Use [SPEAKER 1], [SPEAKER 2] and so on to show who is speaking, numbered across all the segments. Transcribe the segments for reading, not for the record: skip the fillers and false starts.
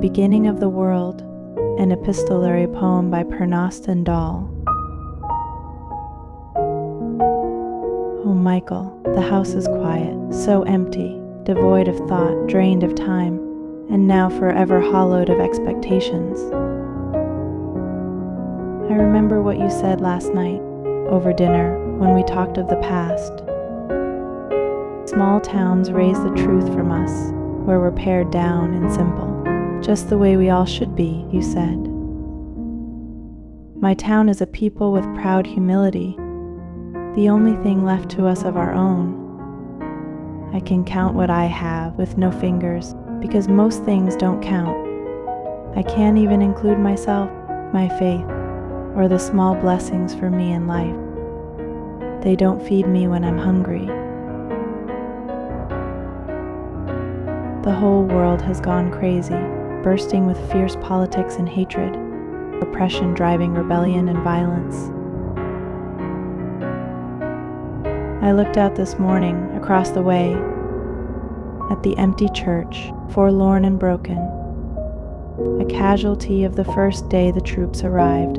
[SPEAKER 1] Beginning of the World, an epistolary poem by REMASTERED. Oh, Michael, the house is quiet, so empty, devoid of thought, drained of time, and now forever hollowed of expectations. I remember what you said last night, over dinner, when we talked of the past. Small towns raise the truth from us, where we're pared down and simple. Just the way we all should be, you said. My town is a people with proud humility, the only thing left to us of our own. I can count what I have with no fingers, because most things don't count. I can't even include myself, my faith, or the small blessings for me in life. They don't feed me when I'm hungry. The whole world has gone crazy, bursting with fierce politics and hatred, oppression driving rebellion and violence. I looked out this morning, across the way, at the empty church, forlorn and broken, a casualty of the first day the troops arrived.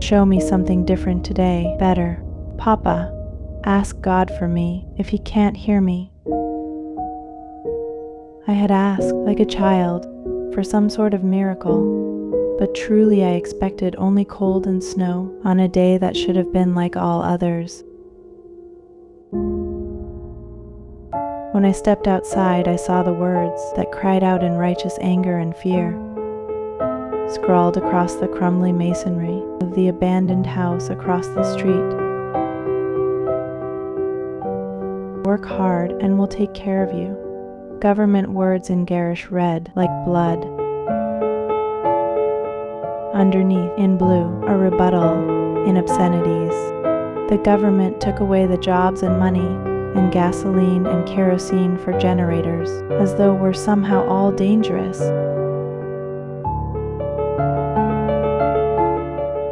[SPEAKER 1] Show me something different today, better. Papa, ask God for me if He can't hear me. I had asked, like a child, for some sort of miracle, but truly I expected only cold and snow on a day that should have been like all others. When I stepped outside, I saw the words that cried out in righteous anger and fear, scrawled across the crumbly masonry of the abandoned house across the street. Work hard and we'll take care of you. Government words in garish red, like blood. Underneath, in blue, a rebuttal in obscenities. The government took away the jobs and money, and gasoline and kerosene for generators, as though we're somehow all dangerous.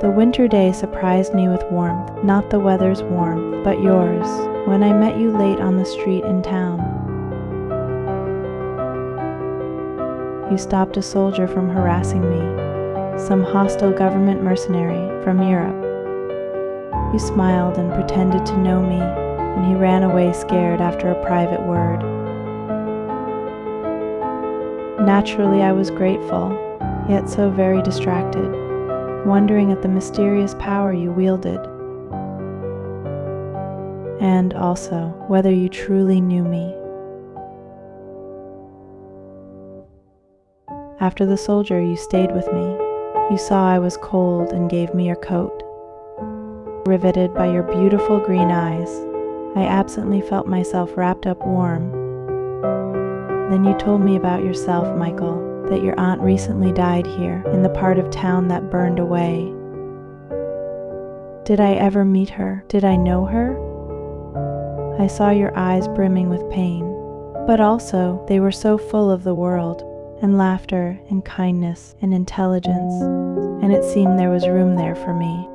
[SPEAKER 1] The winter day surprised me with warmth, not the weather's warmth, but yours, when I met you late on the street in town. You stopped a soldier from harassing me, some hostile government mercenary from Europe. You smiled and pretended to know me, and he ran away scared after a private word. Naturally, I was grateful, yet so very distracted, wondering at the mysterious power you wielded, and also whether you truly knew me. After the soldier, you stayed with me. You saw I was cold and gave me your coat. Riveted by your beautiful green eyes, I absently felt myself wrapped up warm. Then you told me about yourself, Michael, that your aunt recently died here, in the part of town that burned away. Did I ever meet her? Did I know her? I saw your eyes brimming with pain, but also they were so full of the world, and laughter, and kindness, and intelligence, and it seemed there was room there for me.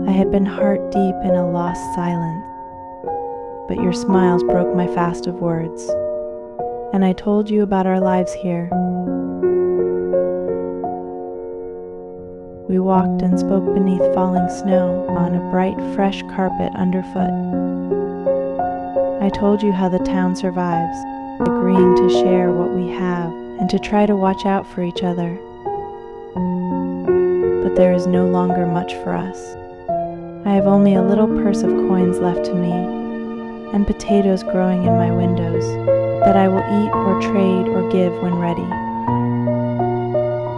[SPEAKER 1] I had been heart deep in a lost silence, but your smiles broke my fast of words, and I told you about our lives here. We walked and spoke beneath falling snow on a bright, fresh carpet underfoot. I told you how the town survives, agreeing to share what we have and to try to watch out for each other. But there is no longer much for us. I have only a little purse of coins left to me, and potatoes growing in my windows that I will eat or trade or give when ready.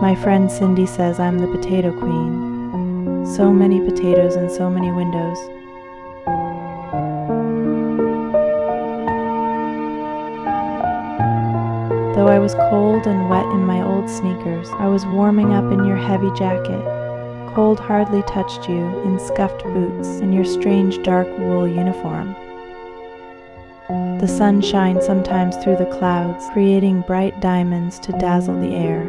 [SPEAKER 1] My friend Cindy says I'm the potato queen. So many potatoes and so many windows. Though I was cold and wet in my old sneakers, I was warming up in your heavy jacket. Cold hardly touched you in scuffed boots and your strange dark wool uniform. The sun shines sometimes through the clouds, creating bright diamonds to dazzle the air.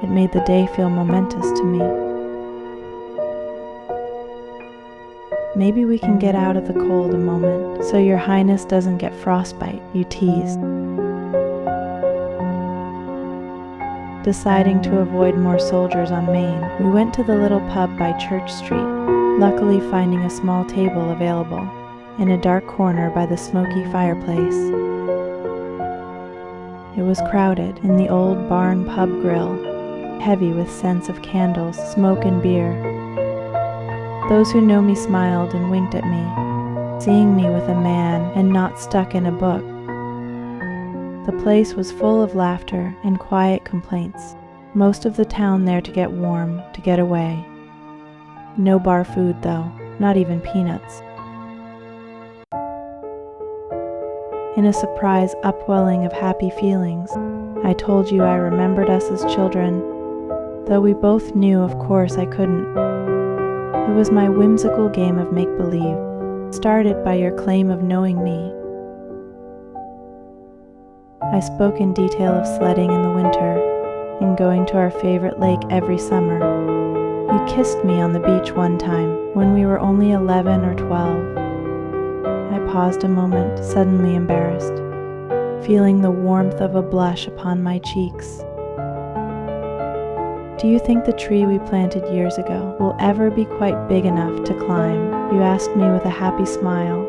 [SPEAKER 1] It made the day feel momentous to me. Maybe we can get out of the cold a moment, so your highness doesn't get frostbite, you teased. Deciding to avoid more soldiers on Main, we went to the little pub by Church Street, luckily finding a small table available in a dark corner by the smoky fireplace. It was crowded in the old barn pub grill, heavy with scents of candles, smoke, and beer. Those who know me smiled and winked at me, seeing me with a man and not stuck in a book. The place was full of laughter and quiet complaints, most of the town there to get warm, to get away. No bar food though, not even peanuts. In a surprise upwelling of happy feelings, I told you I remembered us as children, though we both knew, of course, I couldn't. It was my whimsical game of make-believe, started by your claim of knowing me. I spoke in detail of sledding in the winter and going to our favorite lake every summer. You kissed me on the beach one time when we were only 11 or 12. I paused a moment, suddenly embarrassed, feeling the warmth of a blush upon my cheeks. Do you think the tree we planted years ago will ever be quite big enough to climb? You asked me with a happy smile.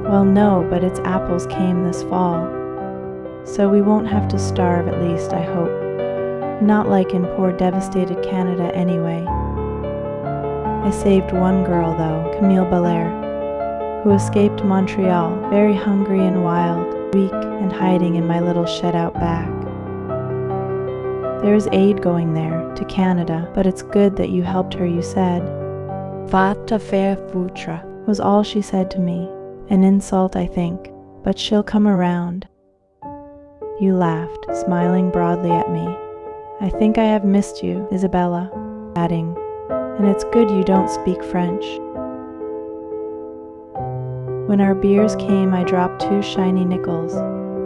[SPEAKER 1] Well, no, but its apples came this fall, so we won't have to starve, at least, I hope. Not like in poor devastated Canada anyway. I saved one girl though, Camille Belair, who escaped Montreal, very hungry and wild, weak and hiding in my little shed out back. There is aid going there, to Canada, but it's good that you helped her, you said. Va te faire foutre, was all she said to me, an insult I think, but she'll come around. You laughed, smiling broadly at me. I think I have missed you, Isabella, adding, and it's good you don't speak French. When our beers came, I dropped 2 shiny nickels,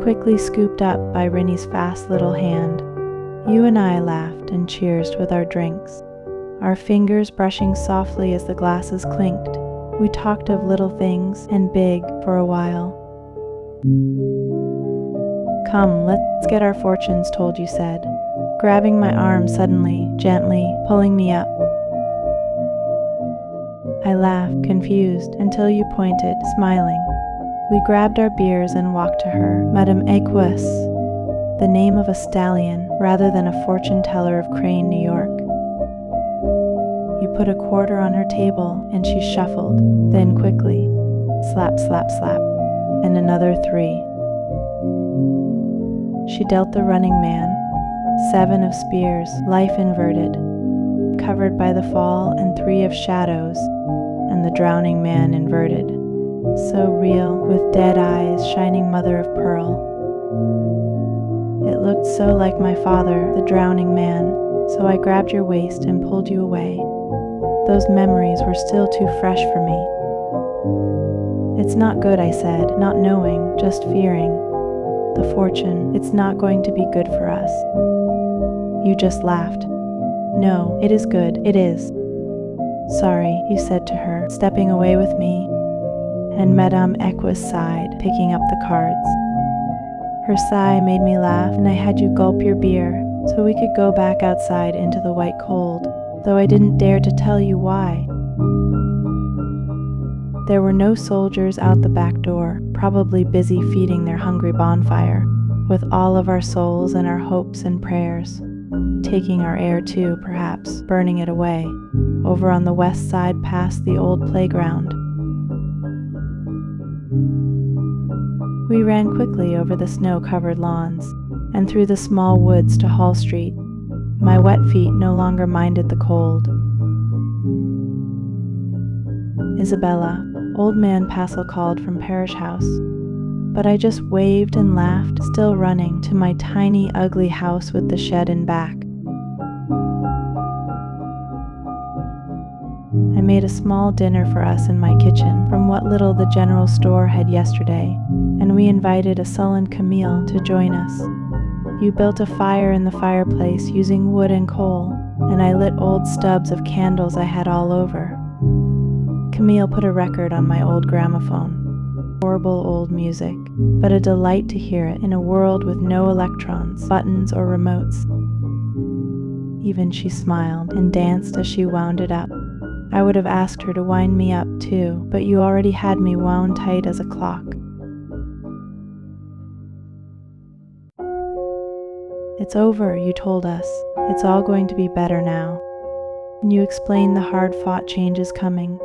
[SPEAKER 1] quickly scooped up by Rinnie's fast little hand. You and I laughed and cheersed with our drinks, our fingers brushing softly as the glasses clinked. We talked of little things and big for a while. Come, let's get our fortunes told, you said, grabbing my arm suddenly, gently, pulling me up. I laughed, confused, until you pointed, smiling. We grabbed our beers and walked to her, Madame Equus, the name of a stallion rather than a fortune teller of Crane, New York. You put a quarter on her table and she shuffled, then quickly, slap, slap, slap, and another 3. She dealt the running man 7 of spears, life inverted, covered by the fall, and 3 of shadows, and the drowning man inverted, so real, with dead eyes shining mother of pearl. It looked so like my father, the drowning man, so I grabbed your waist and pulled you away. Those memories were still too fresh for me. It's not good, I said, not knowing, just fearing. The fortune, it's not going to be good for us. You just laughed. No, it is good, it is. Sorry, you said to her, stepping away with me, and Madame Equus sighed, picking up the cards. Her sigh made me laugh, and I had you gulp your beer, so we could go back outside into the white cold, though I didn't dare to tell you why. There were no soldiers out the back door, probably busy feeding their hungry bonfire, with all of our souls and our hopes and prayers. Taking our air too, perhaps, burning it away, over on the west side past the old playground. We ran quickly over the snow-covered lawns, and through the small woods to Hall Street. My wet feet no longer minded the cold. Isabella, old man Passel called from Parish House, but I just waved and laughed, still running to my tiny, ugly house with the shed in back. I made a small dinner for us in my kitchen from what little the general store had yesterday, and we invited a sullen Camille to join us. You built a fire in the fireplace using wood and coal, and I lit old stubs of candles I had all over. Camille put a record on my old gramophone. horrible old music, but a delight to hear it in a world with no electrons, buttons, or remotes. Even she smiled and danced as she wound it up. I would have asked her to wind me up too, but you already had me wound tight as a clock. It's over, you told us. It's all going to be better now. And you explained the hard-fought change is coming.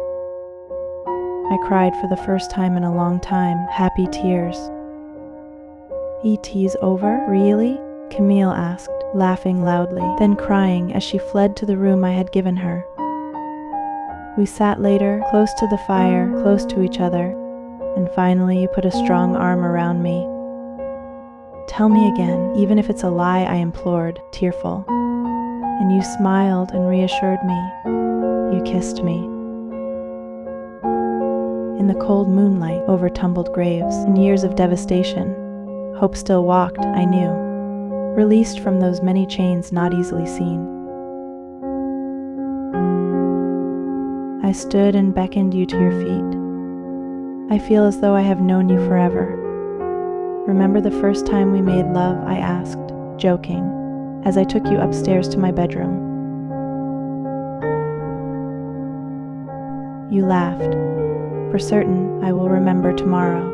[SPEAKER 1] I cried for the first time in a long time, happy tears. ET's over? Really? Camille asked, laughing loudly, then crying as she fled to the room I had given her. We sat later, close to the fire, close to each other, and finally you put a strong arm around me. Tell me again, even if it's a lie, I implored, tearful. And you smiled and reassured me. You kissed me. In the cold moonlight over tumbled graves and years of devastation, hope still walked, I knew, released from those many chains not easily seen. I stood and beckoned you to your feet. I feel as though I have known you forever. Remember the first time we made love, I asked, joking, as I took you upstairs to my bedroom. You laughed. For certain, I will remember tomorrow.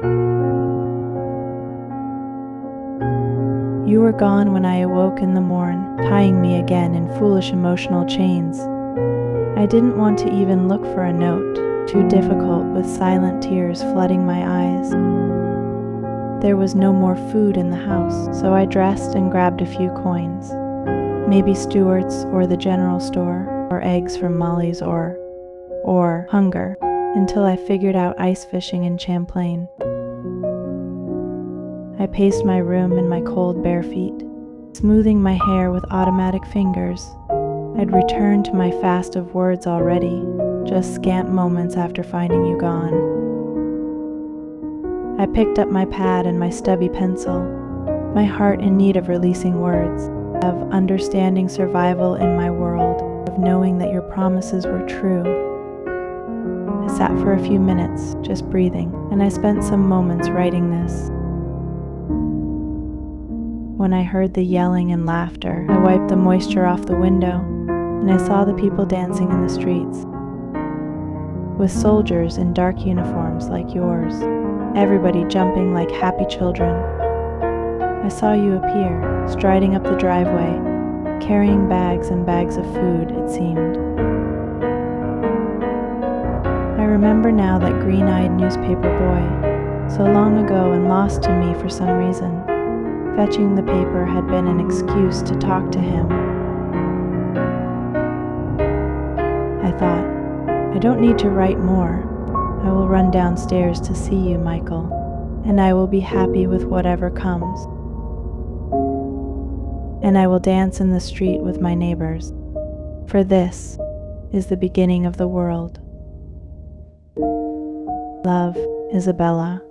[SPEAKER 1] You were gone when I awoke in the morn, tying me again in foolish emotional chains. I didn't want to even look for a note, too difficult with silent tears flooding my eyes. There was no more food in the house, so I dressed and grabbed a few coins. Maybe Stewart's or the general store, or eggs from Molly's or hunger, until I figured out ice fishing in Champlain. I paced my room in my cold bare feet, smoothing my hair with automatic fingers. I'd returned to my fast of words already, just scant moments after finding you gone. I picked up my pad and my stubby pencil, my heart in need of releasing words, of understanding survival in my world, of knowing that your promises were true. I sat for a few minutes, just breathing, and I spent some moments writing this. When I heard the yelling and laughter, I wiped the moisture off the window, and I saw the people dancing in the streets, with soldiers in dark uniforms like yours, everybody jumping like happy children. I saw you appear, striding up the driveway, carrying bags and bags of food, it seemed. I remember now that green-eyed newspaper boy, so long ago and lost to me for some reason. Fetching the paper had been an excuse to talk to him. I thought, I don't need to write more. I will run downstairs to see you, Michael, and I will be happy with whatever comes. And I will dance in the street with my neighbors, for this is the beginning of the world. Love, Isabella.